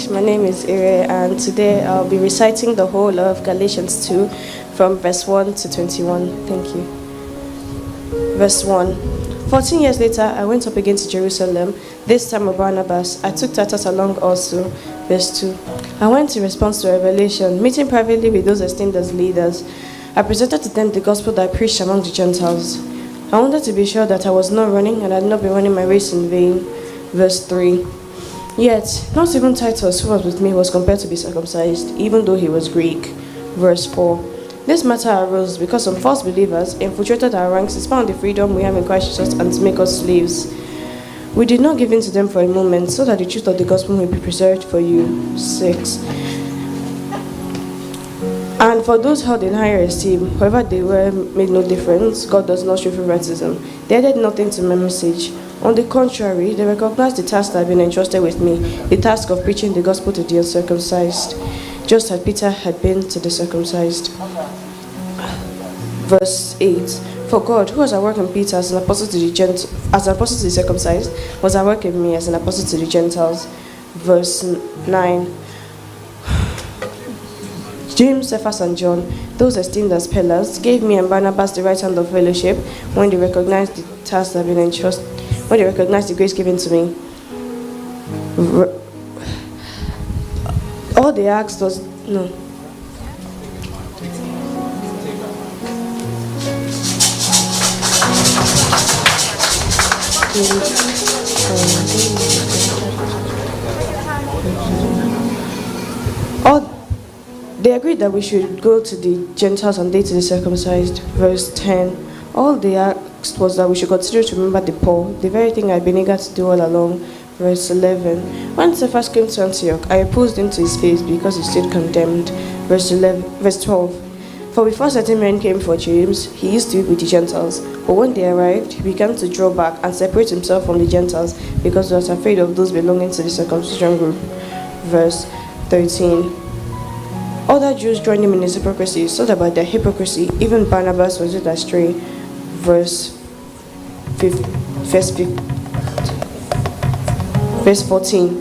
church. My name is Ire, and today I'll be reciting the whole of Galatians 2 from verse 1 to 21. Thank you. Verse 1. 14 years later, I went up again to Jerusalem, this time with Barnabas. I took Titus along also. Verse 2. I went in response to a revelation, meeting privately with those esteemed as leaders. I presented to them the gospel that I preached among the Gentiles. I wanted to be sure that I was not running and had not been running my race in vain. Verse 3. Yet, not even Titus, who was with me, was compelled to be circumcised, even though he was Greek. Verse 4. This matter arose because some false believers infiltrated our ranks to found the freedom we have in Christ Jesus and to make us slaves. We did not give in to them for a moment, so that the truth of the gospel may be preserved for you. 6. And for those held in higher esteem, whoever they were made no difference. God does not show favoritism. They added nothing to my message. On the contrary, they recognized the task that had been entrusted with me, the task of preaching the gospel to the uncircumcised, just as Peter had been to the circumcised. Verse 8. For God, who was at work in Peter as an apostle to the circumcised, was at work in me as an apostle to the Gentiles. Verse 9. James, Cephas, and John, those esteemed as pillars, gave me and Barnabas the right hand of fellowship when they recognized the task that had been entrusted, when they recognized the grace given to me. All they asked was, no. They agreed that we should go to the Gentiles and they to the circumcised. Verse 10. All they asked was that we should consider to remember the poor, the very thing I'd been eager to do all along. Verse 11. When Cephas came to Antioch, I opposed him to his face because he stood condemned. Verse 12. For before certain men came for James, he used to be with the Gentiles. But when they arrived, he began to draw back and separate himself from the Gentiles because he was afraid of those belonging to the circumcision group. Verse 13. Other Jews joined him in his hypocrisy, so that by their hypocrisy, even Barnabas was led astray. Verse 14.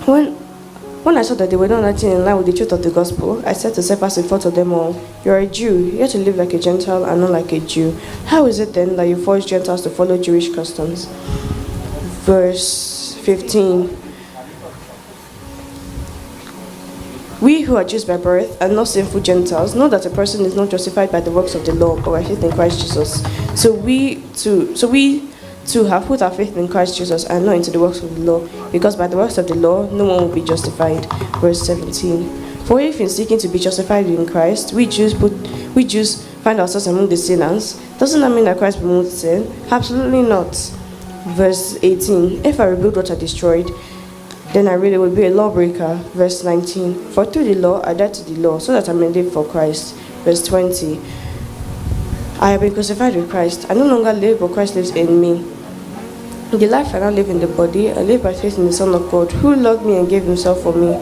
When I saw that they were not acting in line with the truth of the gospel, I said to Cephas in front of them all, "You are a Jew, you have to live like a Gentile and not like a Jew. How is it then that you force Gentiles to follow Jewish customs?" Verse 15. We who are Jews by birth and not sinful Gentiles know that a person is not justified by the works of the law, but by faith in Christ Jesus. So we too have put our faith in Christ Jesus and not into the works of the law, because by the works of the law no one will be justified. Verse 17. For if in seeking to be justified in Christ, we Jews find ourselves among the sinners, doesn't that mean that Christ promotes sin? Absolutely not. Verse 18. If I rebuild what I destroyed, then I really will be a lawbreaker. Verse 19. For through the law I died to the law, so that I may live for Christ. Verse 20. I have been crucified with Christ. I no longer live, but Christ lives in me. The life I now live in the body, I live by faith in the Son of God, who loved me and gave himself for me.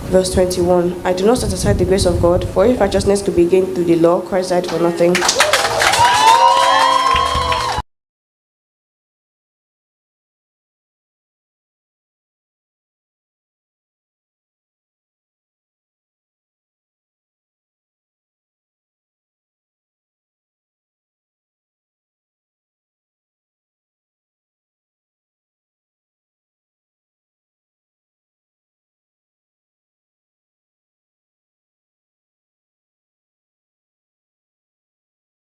Verse 21. I do not set aside the grace of God, for if righteousness could be gained through the law, Christ died for nothing.